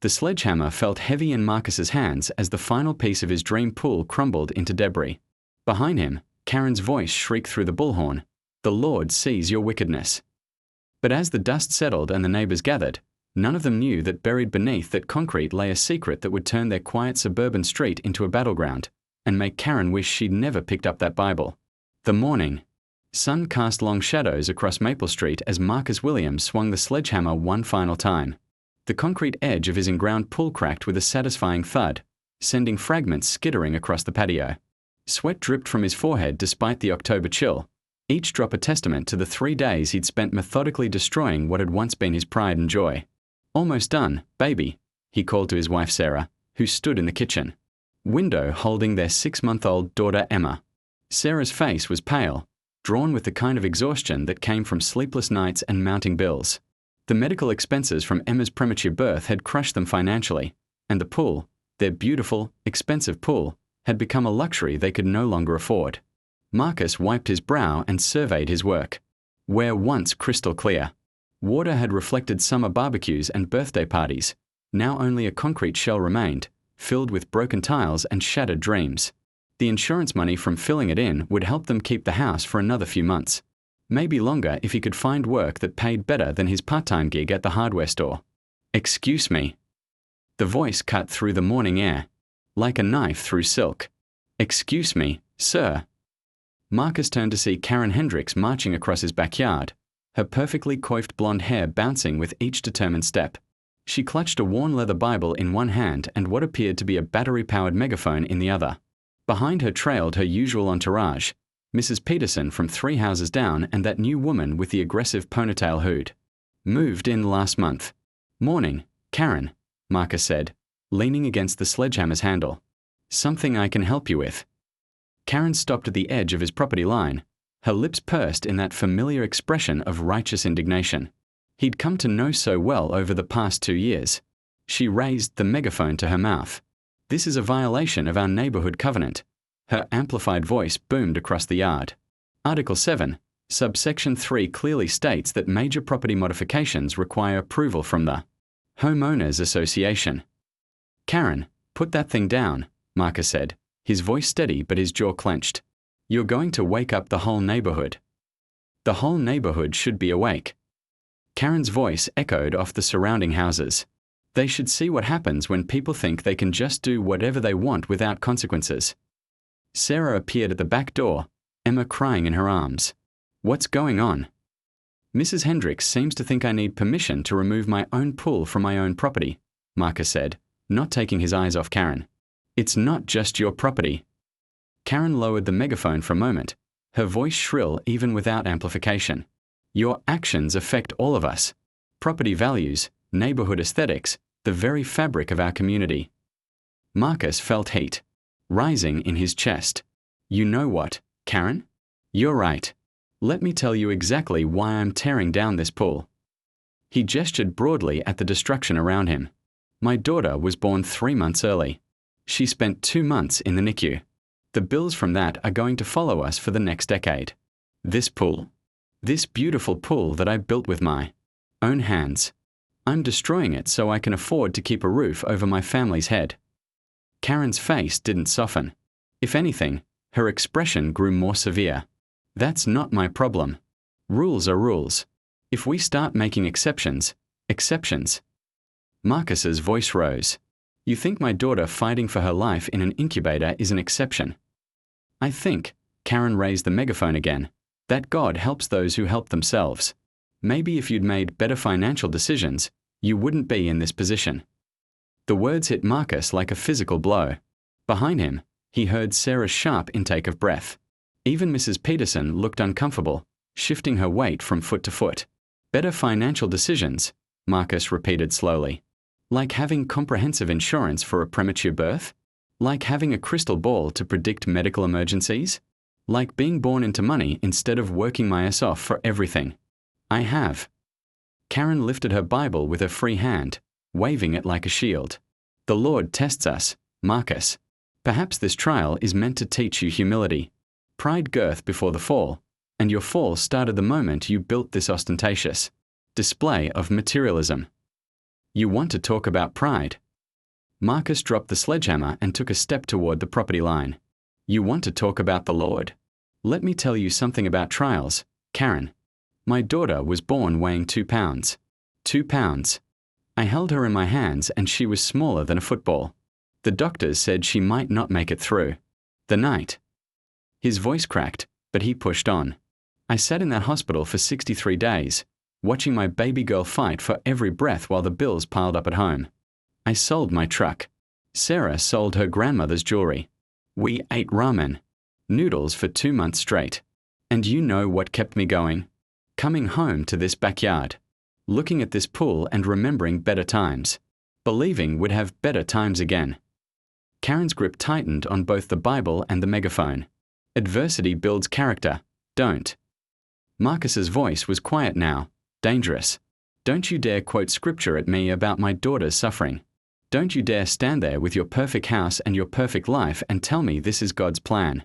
The sledgehammer felt heavy in Marcus's hands as the final piece of his dream pool crumbled into debris. Behind him, Karen's voice shrieked through the bullhorn, "The Lord sees your wickedness." But as the dust settled and the neighbors gathered, none of them knew that buried beneath that concrete lay a secret that would turn their quiet suburban street into a battleground and make Karen wish she'd never picked up that Bible. The morning sun cast long shadows across Maple Street as Marcus Williams swung the sledgehammer one final time. The concrete edge of his enground pool cracked with a satisfying thud, sending fragments skittering across the patio. Sweat dripped from his forehead despite the October chill, each drop a testament to the 3 days he'd spent methodically destroying what had once been his pride and joy. "Almost done, baby," he called to his wife Sarah, who stood in the kitchen window holding their 6-month-old daughter Emma. Sarah's face was pale, drawn with the kind of exhaustion that came from sleepless nights and mounting bills. The medical expenses from Emma's premature birth had crushed them financially, and the pool, their beautiful, expensive pool, had become a luxury they could no longer afford. Marcus wiped his brow and surveyed his work. Where once crystal clear, water had reflected summer barbecues and birthday parties. Now only a concrete shell remained, filled with broken tiles and shattered dreams. The insurance money from filling it in would help them keep the house for another few months. Maybe longer if he could find work that paid better than his part-time gig at the hardware store. "Excuse me." The voice cut through the morning air, like a knife through silk. "Excuse me, sir." Marcus turned to see Karen Hendricks marching across his backyard, her perfectly coiffed blonde hair bouncing with each determined step. She clutched a worn leather Bible in one hand and what appeared to be a battery-powered megaphone in the other. Behind her trailed her usual entourage, Mrs. Peterson from 3 houses down and that new woman with the aggressive ponytail hood. "Moved in last month." "Morning, Karen," Marcus said, leaning against the sledgehammer's handle. "Something I can help you with?" Karen stopped at the edge of his property line, her lips pursed in that familiar expression of righteous indignation he'd come to know so well over the past 2 years. She raised the megaphone to her mouth. "This is a violation of our neighborhood covenant." Her amplified voice boomed across the yard. Article 7, subsection 3 clearly states that major property modifications require approval from the Homeowners Association. "Karen, put that thing down," Marcus said, his voice steady but his jaw clenched. "You're going to wake up the whole neighborhood." "The whole neighborhood should be awake." Karen's voice echoed off the surrounding houses. "They should see what happens when people think they can just do whatever they want without consequences." Sarah appeared at the back door, Emma crying in her arms. "What's going on?" "Mrs. Hendricks seems to think I need permission to remove my own pool from my own property," Marcus said, not taking his eyes off Karen. "It's not just your property." Karen lowered the megaphone for a moment, her voice shrill even without amplification. "Your actions affect all of us. Property values, neighborhood aesthetics, the very fabric of our community." Marcus felt heat rising in his chest. "You know what, Karen? You're right. Let me tell you exactly why I'm tearing down this pool." He gestured broadly at the destruction around him. "My daughter was born 3 months early. She spent 2 months in the NICU. The bills from that are going to follow us for the next decade. This pool, this beautiful pool that I built with my own hands, I'm destroying it so I can afford to keep a roof over my family's head." Karen's face didn't soften. If anything, her expression grew more severe. "That's not my problem. Rules are rules. If we start making exceptions. Marcus's voice rose. "You think my daughter fighting for her life in an incubator is an exception?" "I think," Karen raised the megaphone again, "that God helps those who help themselves. Maybe if you'd made better financial decisions, you wouldn't be in this position." The words hit Marcus like a physical blow. Behind him, he heard Sarah's sharp intake of breath. Even Mrs. Peterson looked uncomfortable, shifting her weight from foot to foot. "Better financial decisions," Marcus repeated slowly. "Like having comprehensive insurance for a premature birth? Like having a crystal ball to predict medical emergencies? Like being born into money instead of working my ass off for everything? I have." Karen lifted her Bible with her free hand, waving it like a shield. "The Lord tests us, Marcus. Perhaps this trial is meant to teach you humility. Pride girth before the fall, and your fall started the moment you built this ostentatious display of materialism. You want to talk about pride? Marcus dropped the sledgehammer and took a step toward the property line. You want to talk about the Lord? Let me tell you something about trials, Karen. My daughter was born weighing 2 pounds. 2 pounds. I held her in my hands and she was smaller than a football. The doctors said she might not make it through the night. His voice cracked, but he pushed on. I sat in that hospital for 63 days, watching my baby girl fight for every breath while the bills piled up at home. I sold my truck. Sarah sold her grandmother's jewelry. We ate ramen, noodles for 2 months straight. And you know what kept me going? Coming home to this backyard, looking at this pool and remembering better times, believing we'd have better times again. Karen's grip tightened on both the Bible and the megaphone. Adversity builds character, don't. Marcus's voice was quiet now, dangerous. Don't you dare quote scripture at me about my daughter's suffering. Don't you dare stand there with your perfect house and your perfect life and tell me this is God's plan.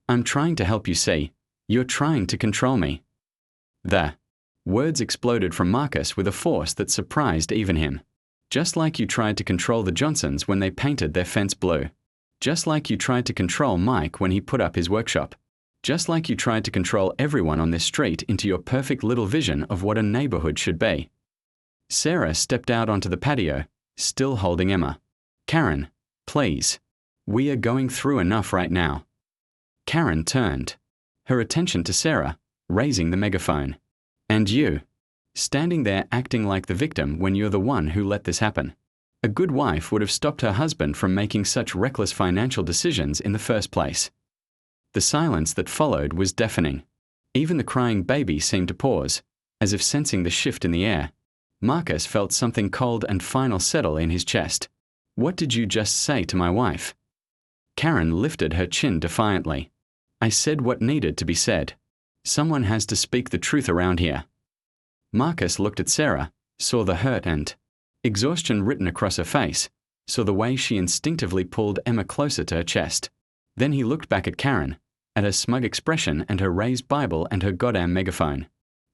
I'm trying to help you see. You're trying to control me. The words exploded from Marcus with a force that surprised even him. Just like you tried to control the Johnsons when they painted their fence blue. Just like you tried to control Mike when he put up his workshop. Just like you tried to control everyone on this street into your perfect little vision of what a neighborhood should be. Sarah stepped out onto the patio, still holding Emma. Karen, please. We are going through enough right now. Karen turned, her attention to Sarah, raising the megaphone. And you, standing there acting like the victim when you're the one who let this happen. A good wife would have stopped her husband from making such reckless financial decisions in the first place. The silence that followed was deafening. Even the crying baby seemed to pause, as if sensing the shift in the air. Marcus felt something cold and final settle in his chest. What did you just say to my wife? Karen lifted her chin defiantly. I said what needed to be said. Someone has to speak the truth around here. Marcus looked at Sarah, saw the hurt and exhaustion written across her face, saw the way she instinctively pulled Emma closer to her chest. Then he looked back at Karen, at her smug expression and her raised Bible and her goddamn megaphone.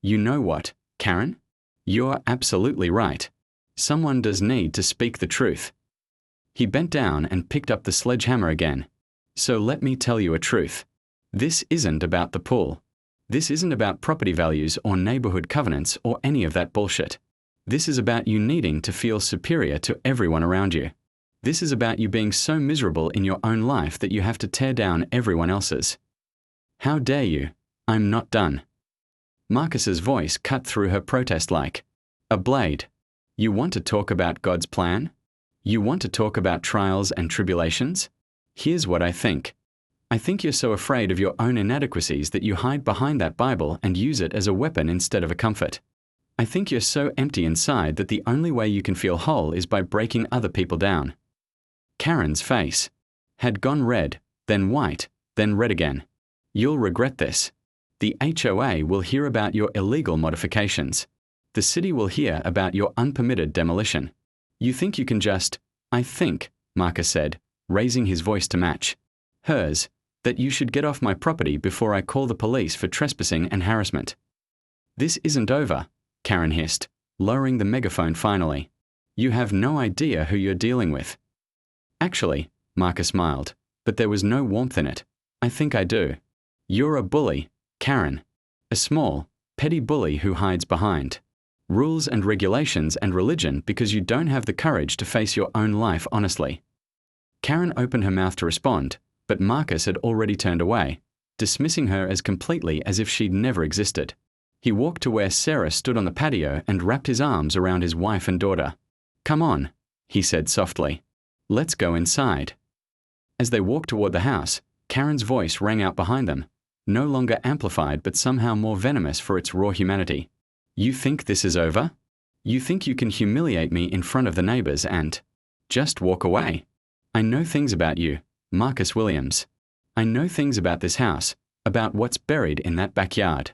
You know what, Karen? You're absolutely right. Someone does need to speak the truth. He bent down and picked up the sledgehammer again. So let me tell you a truth. This isn't about the pool. This isn't about property values or neighborhood covenants or any of that bullshit. This is about you needing to feel superior to everyone around you. This is about you being so miserable in your own life that you have to tear down everyone else's. How dare you? I'm not done. Marcus's voice cut through her protest like a blade. You want to talk about God's plan? You want to talk about trials and tribulations? Here's what I think. I think you're so afraid of your own inadequacies that you hide behind that Bible and use it as a weapon instead of a comfort. I think you're so empty inside that the only way you can feel whole is by breaking other people down. Karen's face had gone red, then white, then red again. You'll regret this. The HOA will hear about your illegal modifications. The city will hear about your unpermitted demolition. You think you can just, I think, Marcus said, raising his voice to match hers, that you should get off my property before I call the police for trespassing and harassment. This isn't over, Karen hissed, lowering the megaphone finally. You have no idea who you're dealing with. Actually, Marcus smiled, but there was no warmth in it. I think I do. You're a bully, Karen. A small, petty bully who hides behind rules and regulations and religion because you don't have the courage to face your own life honestly. Karen opened her mouth to respond, but Marcus had already turned away, dismissing her as completely as if she'd never existed. He walked to where Sarah stood on the patio and wrapped his arms around his wife and daughter. Come on, he said softly. Let's go inside. As they walked toward the house, Karen's voice rang out behind them, no longer amplified but somehow more venomous for its raw humanity. You think this is over? You think you can humiliate me in front of the neighbors and just walk away? I know things about you, Marcus Williams. I know things about this house, about what's buried in that backyard.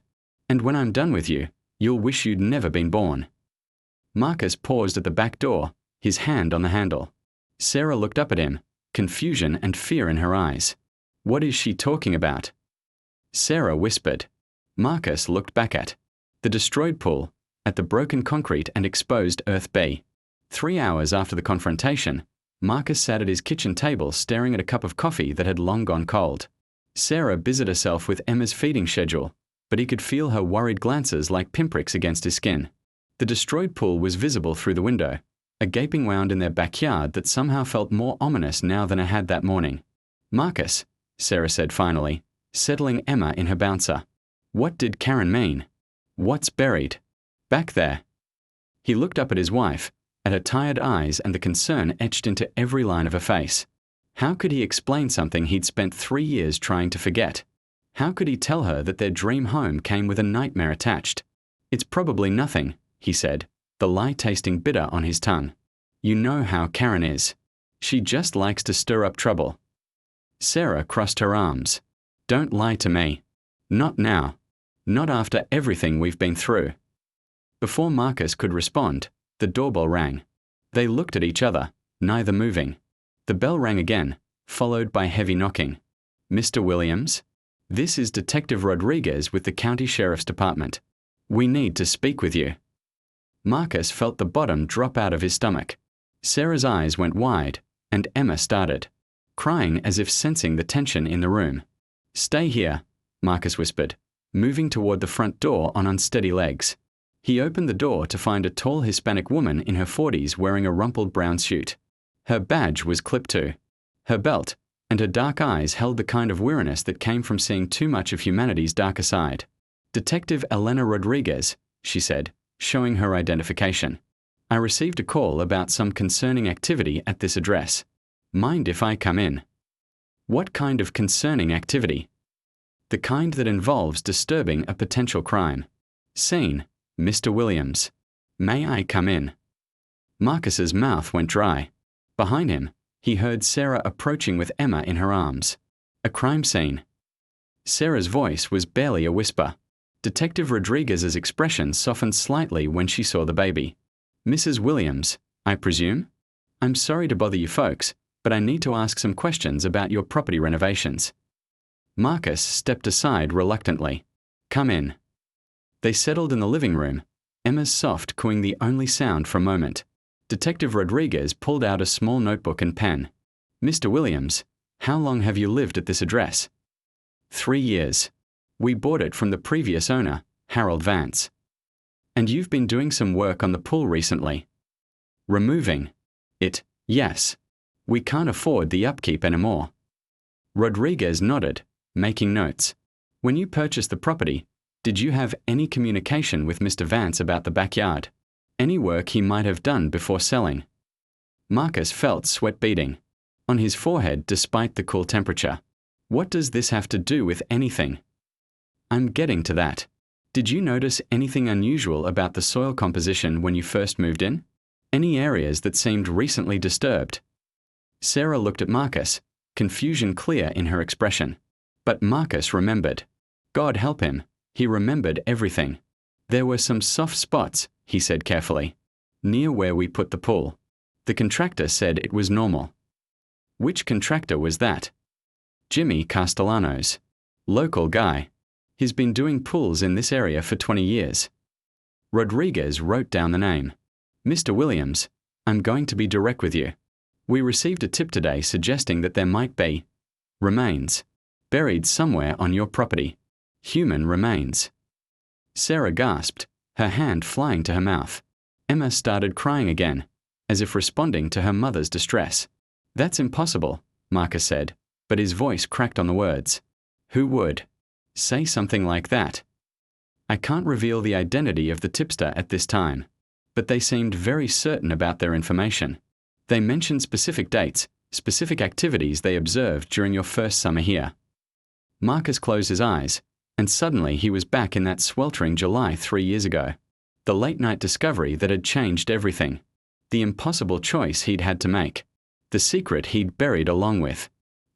And when I'm done with you, you'll wish you'd never been born. Marcus paused at the back door, his hand on the handle. Sarah looked up at him, confusion and fear in her eyes. What is she talking about? Sarah whispered. Marcus looked back at the destroyed pool, at the broken concrete and exposed earth bay. 3 hours after the confrontation, Marcus sat at his kitchen table staring at a cup of coffee that had long gone cold. Sarah busied herself with Emma's feeding schedule, but he could feel her worried glances like pinpricks against his skin. The destroyed pool was visible through the window, a gaping wound in their backyard that somehow felt more ominous now than it had that morning. "Marcus," Sarah said finally, settling Emma in her bouncer. "What did Karen mean? What's buried back there?" He looked up at his wife, at her tired eyes and the concern etched into every line of her face. How could he explain something he'd spent 3 years trying to forget? How could he tell her that their dream home came with a nightmare attached? "It's probably nothing," he said, the lie tasting bitter on his tongue. "You know how Karen is. She just likes to stir up trouble." Sarah crossed her arms. "Don't lie to me. Not now. Not after everything we've been through." Before Marcus could respond, the doorbell rang. They looked at each other, neither moving. The bell rang again, followed by heavy knocking. "Mr. Williams? This is Detective Rodriguez with the County Sheriff's Department. We need to speak with you." Marcus felt the bottom drop out of his stomach. Sarah's eyes went wide, and Emma started, crying as if sensing the tension in the room. "Stay here," Marcus whispered, moving toward the front door on unsteady legs. He opened the door to find a tall Hispanic woman in her 40s wearing a rumpled brown suit. Her badge was clipped to her belt, and her dark eyes held the kind of weariness that came from seeing too much of humanity's darker side. "Detective Elena Rodriguez," she said, showing her identification. "I received a call about some concerning activity at this address. Mind if I come in?" "What kind of concerning activity?" "The kind that involves disturbing a potential crime." "Scene, Mr. Williams. May I come in?" Marcus's mouth went dry. Behind him, he heard Sarah approaching with Emma in her arms. "A crime scene." Sarah's voice was barely a whisper. Detective Rodriguez's expression softened slightly when she saw the baby. "Mrs. Williams, I presume? I'm sorry to bother you folks, but I need to ask some questions about your property renovations." Marcus stepped aside reluctantly. "Come in." They settled in the living room, Emma's soft cooing the only sound for a moment. Detective Rodriguez pulled out a small notebook and pen. "Mr. Williams, how long have you lived at this address?" 3 years. We bought it from the previous owner, Harold Vance." "And you've been doing some work on the pool recently?" "Removing it, yes. We can't afford the upkeep anymore." Rodriguez nodded, making notes. "When you purchased the property, did you have any communication with Mr. Vance about the backyard? Any work he might have done before selling?" Marcus felt sweat beading on his forehead despite the cool temperature. "What does this have to do with anything?" "I'm getting to that. Did you notice anything unusual about the soil composition when you first moved in? Any areas that seemed recently disturbed?" Sarah looked at Marcus, confusion clear in her expression. But Marcus remembered. God help him, he remembered everything. "There were some soft spots," he said carefully, "near where we put the pool. The contractor said it was normal." "Which contractor was that?" "Jimmy Castellanos. Local guy. He's been doing pools in this area for 20 years. Rodriguez wrote down the name. "Mr. Williams, I'm going to be direct with you. We received a tip today suggesting that there might be remains buried somewhere on your property. Human remains." Sarah gasped, her hand flying to her mouth. Emma started crying again, as if responding to her mother's distress. "That's impossible," Marcus said, but his voice cracked on the words. "Who would say something like that?" "I can't reveal the identity of the tipster at this time, but they seemed very certain about their information. They mentioned specific dates, specific activities they observed during your first summer here." Marcus closed his eyes, and suddenly he was back in that sweltering July 3 years ago. The late-night discovery that had changed everything. The impossible choice he'd had to make. The secret he'd buried along with.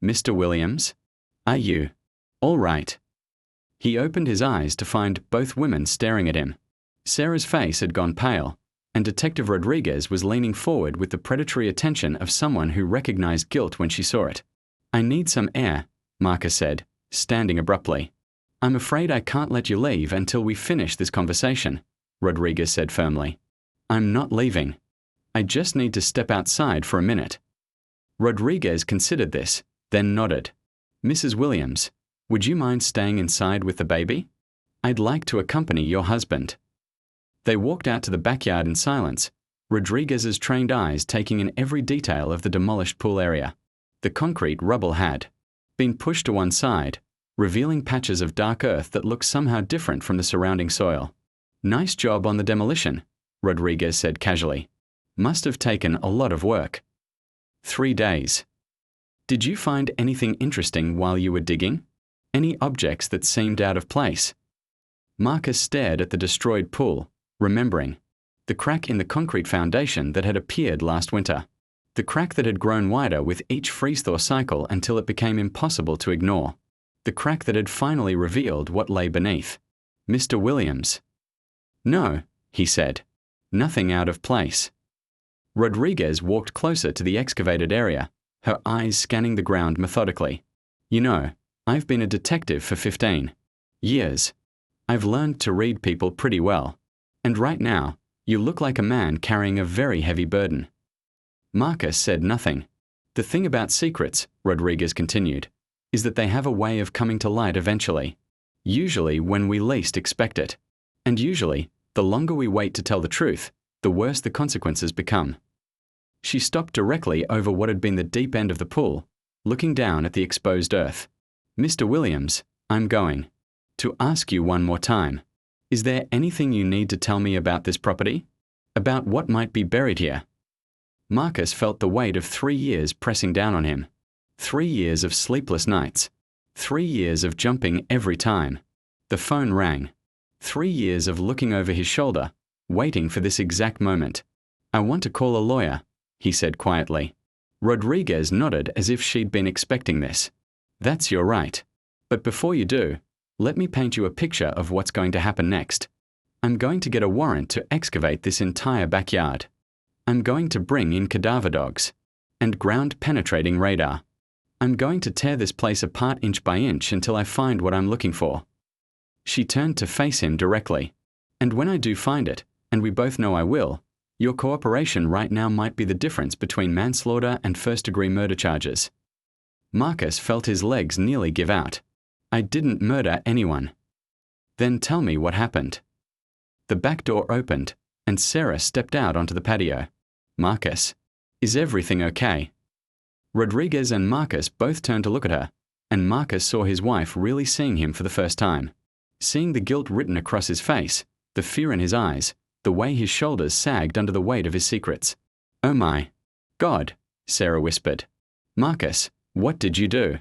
"Mr. Williams? Are you all right?" He opened his eyes to find both women staring at him. Sarah's face had gone pale, and Detective Rodriguez was leaning forward with the predatory attention of someone who recognized guilt when she saw it. "I need some air," Marcus said, standing abruptly. "I'm afraid I can't let you leave until we finish this conversation," Rodriguez said firmly. "I'm not leaving." I just need to step outside for a minute. Rodriguez considered this, then nodded. Mrs. Williams, would you mind staying inside with the baby? I'd like to accompany your husband. They walked out to the backyard in silence, Rodriguez's trained eyes taking in every detail of the demolished pool area. The concrete rubble had been pushed to one side, revealing patches of dark earth that looked somehow different from the surrounding soil. Nice job on the demolition, Rodriguez said casually. Must have taken a lot of work. 3 days. Did you find anything interesting while you were digging? Any objects that seemed out of place? Marcus stared at the destroyed pool, remembering the crack in the concrete foundation that had appeared last winter. The crack that had grown wider with each freeze-thaw cycle until it became impossible to ignore. The crack that had finally revealed what lay beneath. Mr. Williams. No, he said. Nothing out of place. Rodriguez walked closer to the excavated area, her eyes scanning the ground methodically. You know, I've been a detective for 15 years. I've learned to read people pretty well. And right now, you look like a man carrying a very heavy burden. Marcus said nothing. The thing about secrets, Rodriguez continued, is that they have a way of coming to light eventually. Usually when we least expect it. And usually, the longer we wait to tell the truth, the worse the consequences become. She stopped directly over what had been the deep end of the pool, looking down at the exposed earth. Mr. Williams, I'm going to ask you one more time. Is there anything you need to tell me about this property? About what might be buried here? Marcus felt the weight of 3 years pressing down on him. 3 years of sleepless nights. 3 years of jumping every time. The phone rang. 3 years of looking over his shoulder, waiting for this exact moment. I want to call a lawyer, he said quietly. Rodriguez nodded as if she'd been expecting this. That's your right. But before you do, let me paint you a picture of what's going to happen next. I'm going to get a warrant to excavate this entire backyard. I'm going to bring in cadaver dogs and ground-penetrating radar. I'm going to tear this place apart inch by inch until I find what I'm looking for. She turned to face him directly. And when I do find it, and we both know I will, your cooperation right now might be the difference between manslaughter and first-degree murder charges. Marcus felt his legs nearly give out. I didn't murder anyone. Then tell me what happened. The back door opened, and Sarah stepped out onto the patio. Marcus, is everything okay? Rodriguez and Marcus both turned to look at her, and Marcus saw his wife really seeing him for the first time. Seeing the guilt written across his face, the fear in his eyes, the way his shoulders sagged under the weight of his secrets. Oh my God, Sarah whispered. Marcus, what did you do?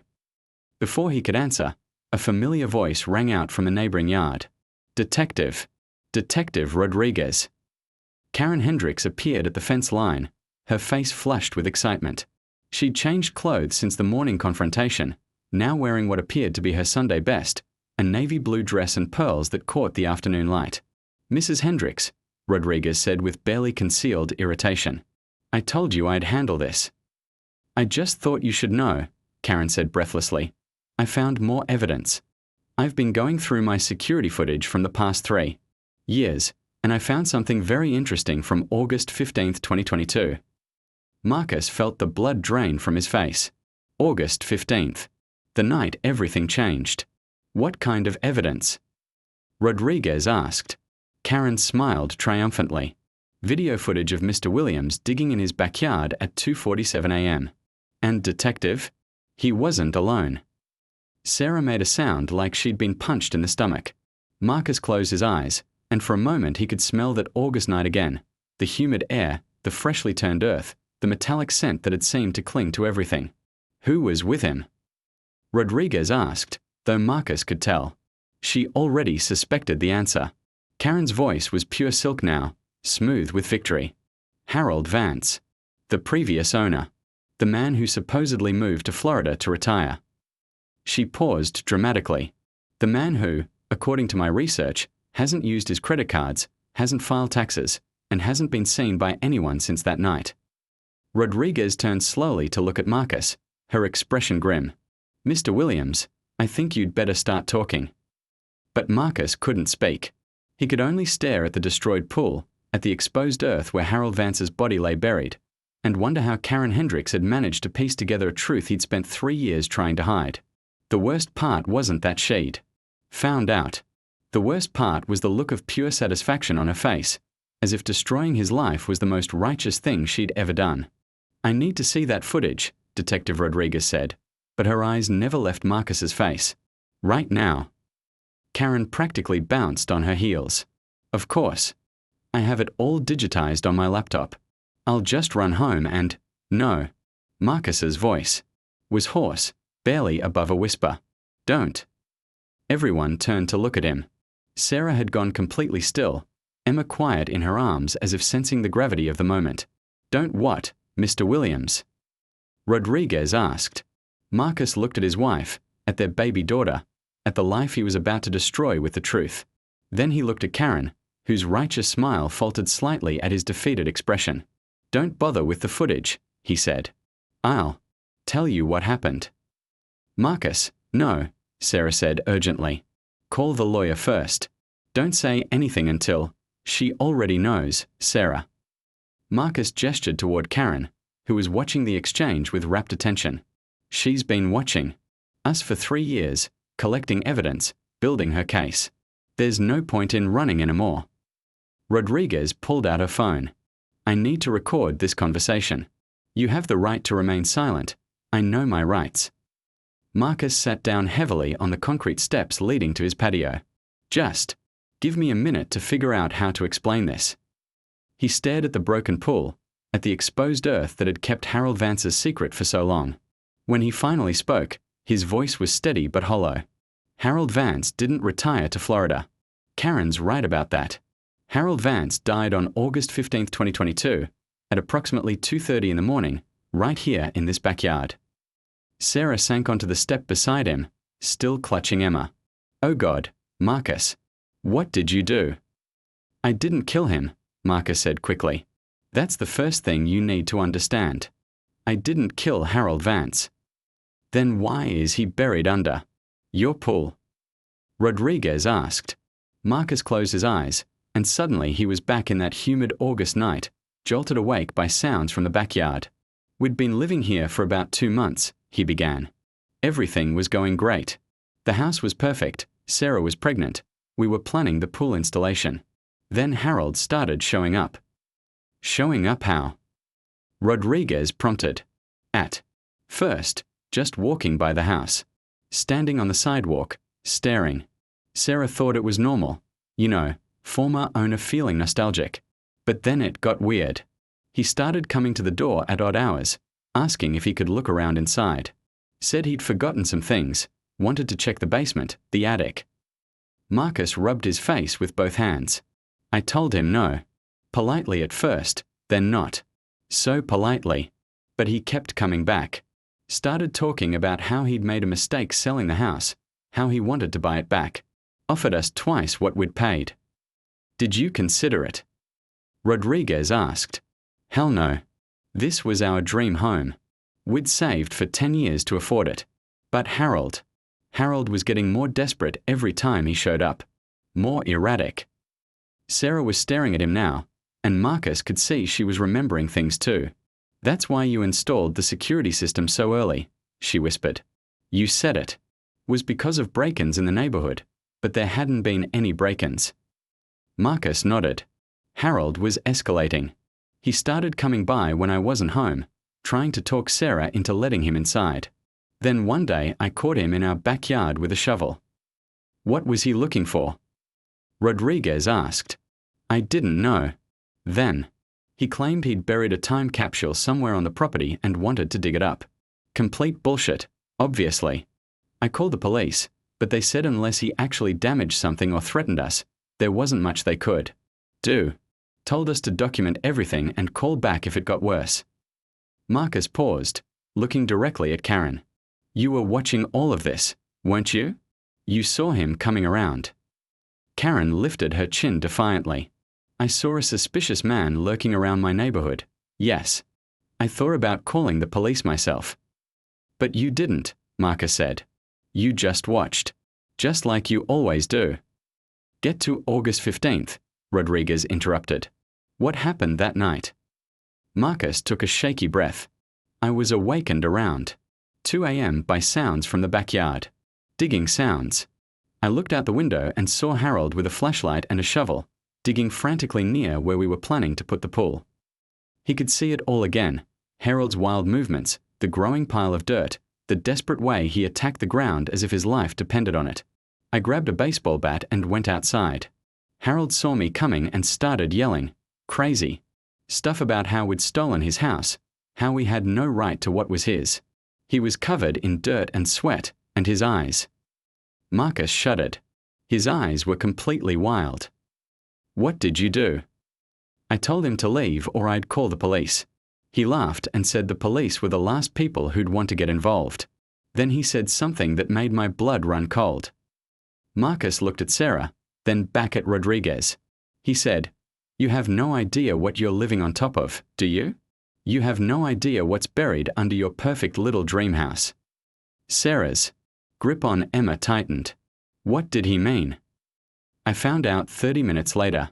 Before he could answer, a familiar voice rang out from a neighboring yard. Detective. Detective Rodriguez. Karen Hendricks appeared at the fence line, her face flushed with excitement. She'd changed clothes since the morning confrontation, now wearing what appeared to be her Sunday best, a navy blue dress and pearls that caught the afternoon light. Mrs. Hendricks, Rodriguez said with barely concealed irritation. I told you I'd handle this. I just thought you should know, Karen said breathlessly. I found more evidence. I've been going through my security footage from the past 3 years, and I found something very interesting from August 15, 2022. Marcus felt the blood drain from his face. August 15th. The night everything changed. What kind of evidence? Rodriguez asked. Karen smiled triumphantly. Video footage of Mr. Williams digging in his backyard at 2:47 a.m. And detective? He wasn't alone. Sarah made a sound like she'd been punched in the stomach. Marcus closed his eyes, and for a moment he could smell that August night again, the humid air, the freshly turned earth, the metallic scent that had seemed to cling to everything. Who was with him? Rodriguez asked, though Marcus could tell. She already suspected the answer. Karen's voice was pure silk now, smooth with victory. Harold Vance. The previous owner. The man who supposedly moved to Florida to retire. She paused dramatically. The man who, according to my research, hasn't used his credit cards, hasn't filed taxes, and hasn't been seen by anyone since that night. Rodriguez turned slowly to look at Marcus, her expression grim. Mr. Williams, I think you'd better start talking. But Marcus couldn't speak. He could only stare at the destroyed pool, at the exposed earth where Harold Vance's body lay buried, and wonder how Karen Hendricks had managed to piece together a truth he'd spent 3 years trying to hide. The worst part wasn't that she'd found out. The worst part was the look of pure satisfaction on her face, as if destroying his life was the most righteous thing she'd ever done. "I need to see that footage," Detective Rodriguez said, but her eyes never left Marcus's face. "Right now." Karen practically bounced on her heels. "Of course. I have it all digitized on my laptop. I'll just run home and—" "No." Marcus's voice was hoarse, barely above a whisper. "Don't." Everyone turned to look at him. Sarah had gone completely still, Emma quiet in her arms as if sensing the gravity of the moment. "Don't what, Mr. Williams?" Rodriguez asked. Marcus looked at his wife, at their baby daughter, at the life he was about to destroy with the truth. Then he looked at Karen, whose righteous smile faltered slightly at his defeated expression. "Don't bother with the footage," he said. "I'll tell you what happened." "Marcus, no," Sarah said urgently. "Call the lawyer first. Don't say anything until—" "She already knows, Sarah." Marcus gestured toward Karen, who was watching the exchange with rapt attention. "She's been watching us for 3 years, collecting evidence, building her case. There's no point in running anymore." Rodriguez pulled out her phone. "I need to record this conversation. You have the right to remain silent. I know my rights." Marcus sat down heavily on the concrete steps leading to his patio. "Just give me a minute to figure out how to explain this." He stared at the broken pool, at the exposed earth that had kept Harold Vance's secret for so long. When he finally spoke, his voice was steady but hollow. "Harold Vance didn't retire to Florida. Karen's right about that. Harold Vance died on August 15, 2022, at approximately 2:30 in the morning, right here in this backyard." Sarah sank onto the step beside him, still clutching Emma. "Oh God, Marcus, what did you do?" "I didn't kill him," Marcus said quickly. "That's the first thing you need to understand. I didn't kill Harold Vance." "Then why is he buried under your pool?" Rodriguez asked. Marcus closed his eyes, and suddenly he was back in that humid August night, jolted awake by sounds from the backyard. "We'd been living here for about 2 months, he began. "Everything was going great. The house was perfect, Sarah was pregnant, we were planning the pool installation. Then Harold started showing up." "Showing up how?" Rodriguez prompted. "At first, just walking by the house. Standing on the sidewalk, staring. Sarah thought it was normal. You know, former owner feeling nostalgic. But then it got weird. He started coming to the door at odd hours, asking if he could look around inside. Said he'd forgotten some things, wanted to check the basement, the attic." Marcus rubbed his face with both hands. "I told him no. Politely at first, then not so politely. But he kept coming back. Started talking about how he'd made a mistake selling the house, how he wanted to buy it back. Offered us twice what we'd paid." "Did you consider it?" Rodriguez asked. "Hell no. This was our dream home. We'd saved for 10 years to afford it. But Harold was getting more desperate every time he showed up. More erratic." Sarah was staring at him now, and Marcus could see she was remembering things too. "That's why you installed the security system so early," she whispered. "You said it was because of break-ins in the neighborhood, but there hadn't been any break-ins." Marcus nodded. "Harold was escalating. He started coming by when I wasn't home, trying to talk Sarah into letting him inside. Then one day I caught him in our backyard with a shovel." "What was he looking for?" Rodriguez asked. "I didn't know. Then he claimed he'd buried a time capsule somewhere on the property and wanted to dig it up. Complete bullshit, obviously. I called the police, but they said unless he actually damaged something or threatened us, there wasn't much they could do. Told us to document everything and call back if it got worse." Marcus paused, looking directly at Karen. "You were watching all of this, weren't you? You saw him coming around." Karen lifted her chin defiantly. "I saw a suspicious man lurking around my neighborhood. Yes. I thought about calling the police myself." "But you didn't," Marcus said. "You just watched. Just like you always do." "Get to August 15th, Rodriguez interrupted. What happened that night? Marcus took a shaky breath. I was awakened around 2 a.m. by sounds from the backyard. Digging sounds. I looked out the window and saw Harold with a flashlight and a shovel, digging frantically near where we were planning to put the pool. He could see it all again, Harold's wild movements, the growing pile of dirt, the desperate way he attacked the ground as if his life depended on it. I grabbed a baseball bat and went outside. Harold saw me coming and started yelling, crazy. Stuff about how we'd stolen his house, how we had no right to what was his. He was covered in dirt and sweat, and his eyes. Marcus shuddered. His eyes were completely wild. What did you do? I told him to leave or I'd call the police. He laughed and said the police were the last people who'd want to get involved. Then he said something that made my blood run cold. Marcus looked at Sarah, then back at Rodriguez. He said, "You have no idea what you're living on top of, do you? You have no idea what's buried under your perfect little dream house." Sarah's grip on Emma tightened. What did he mean? I found out 30 minutes later.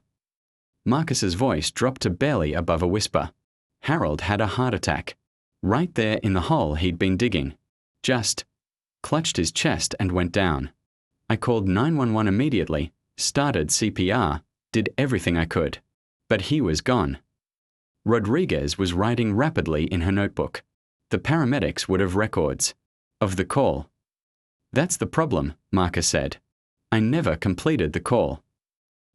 Marcus's voice dropped to barely above a whisper. Harold had a heart attack. Right there in the hole he'd been digging. Just clutched his chest and went down. I called 911 immediately, started CPR, did everything I could. But he was gone. Rodriguez was writing rapidly in her notebook. The paramedics would have records of the call. That's the problem, Marcus said. I never completed the call.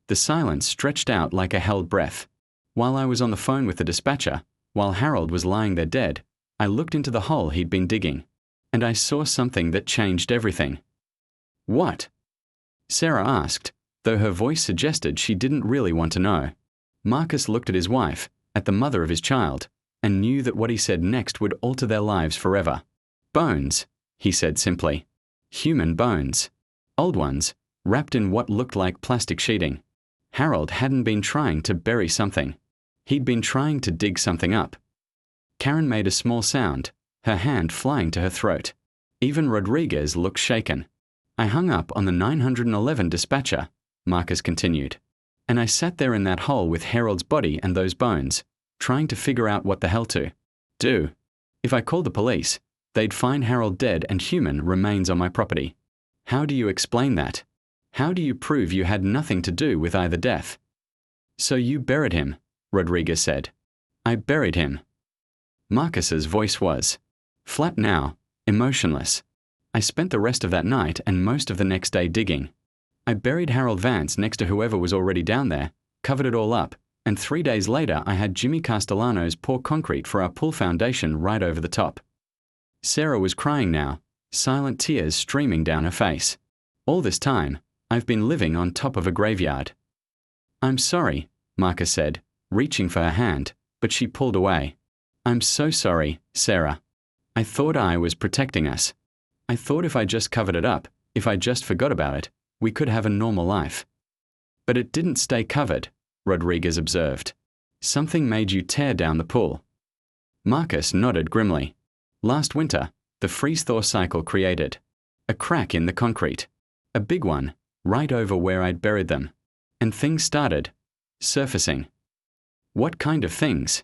The silence stretched out like a held breath. While I was on the phone with the dispatcher, while Harold was lying there dead, I looked into the hole he'd been digging. And I saw something that changed everything. What? Sarah asked, though her voice suggested she didn't really want to know. Marcus looked at his wife, at the mother of his child, and knew that what he said next would alter their lives forever. Bones, he said simply. Human bones. Old ones, wrapped in what looked like plastic sheeting. Harold hadn't been trying to bury something. He'd been trying to dig something up. Karen made a small sound, her hand flying to her throat. Even Rodriguez looked shaken. I hung up on the 911 dispatcher, Marcus continued, and I sat there in that hole with Harold's body and those bones, trying to figure out what the hell to do. If I called the police, they'd find Harold dead and human remains on my property. How do you explain that? How do you prove you had nothing to do with either death? So you buried him, Rodriguez said. I buried him. Marcus's voice was flat now, emotionless. I spent the rest of that night and most of the next day digging. I buried Harold Vance next to whoever was already down there, covered it all up, and 3 days later I had Jimmy Castellano's pour concrete for our pool foundation right over the top. Sarah was crying now, silent tears streaming down her face. All this time, I've been living on top of a graveyard. I'm sorry, Marcus said, reaching for her hand, but she pulled away. I'm so sorry, Sarah. I thought I was protecting us. I thought if I just covered it up, if I just forgot about it, we could have a normal life. But it didn't stay covered, Rodriguez observed. Something made you tear down the pool. Marcus nodded grimly. Last winter, the freeze-thaw cycle created a crack in the concrete. A big one, right over where I'd buried them. And things started surfacing. What kind of things?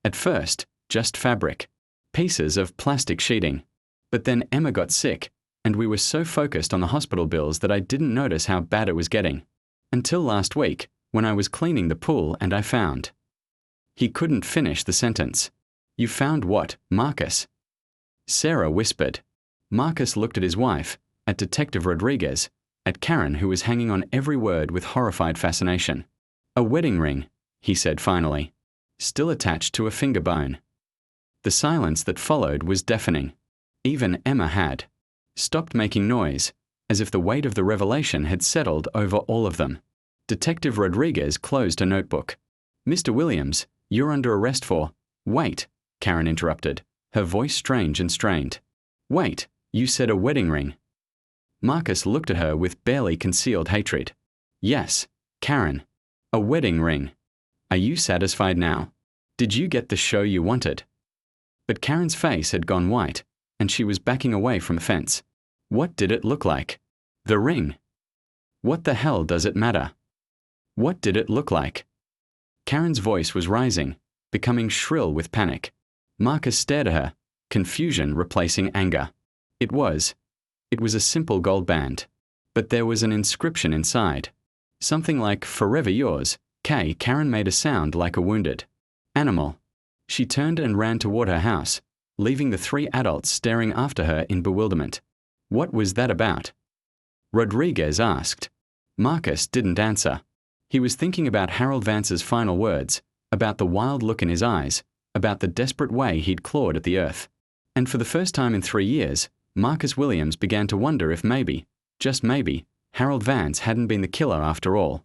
At first, just fabric. Pieces of plastic sheeting. But then Emma got sick, and we were so focused on the hospital bills that I didn't notice how bad it was getting. Until last week, when I was cleaning the pool and I found. He couldn't finish the sentence. You found what, Marcus? Sarah whispered. Marcus looked at his wife, at Detective Rodriguez, at Karen who was hanging on every word with horrified fascination. A wedding ring, he said finally, still attached to a finger bone. The silence that followed was deafening. Even Emma had stopped making noise, as if the weight of the revelation had settled over all of them. Detective Rodriguez closed a notebook. Mr. Williams, you're under arrest for— Wait, Karen interrupted, her voice strange and strained. Wait, you said a wedding ring. Marcus looked at her with barely concealed hatred. Yes, Karen, a wedding ring. Are you satisfied now? Did you get the show you wanted? But Karen's face had gone white, and she was backing away from the fence. What did it look like? The ring. What the hell does it matter? What did it look like? Karen's voice was rising, becoming shrill with panic. Marcus stared at her, confusion replacing anger. It was a simple gold band. But there was an inscription inside. Something like, "Forever yours, Kay." Karen made a sound like a wounded animal. She turned and ran toward her house, leaving the three adults staring after her in bewilderment. What was that about? Rodriguez asked. Marcus didn't answer. He was thinking about Harold Vance's final words, about the wild look in his eyes, about the desperate way he'd clawed at the earth. And for the first time in 3 years, Marcus Williams began to wonder if maybe, just maybe, Harold Vance hadn't been the killer after all.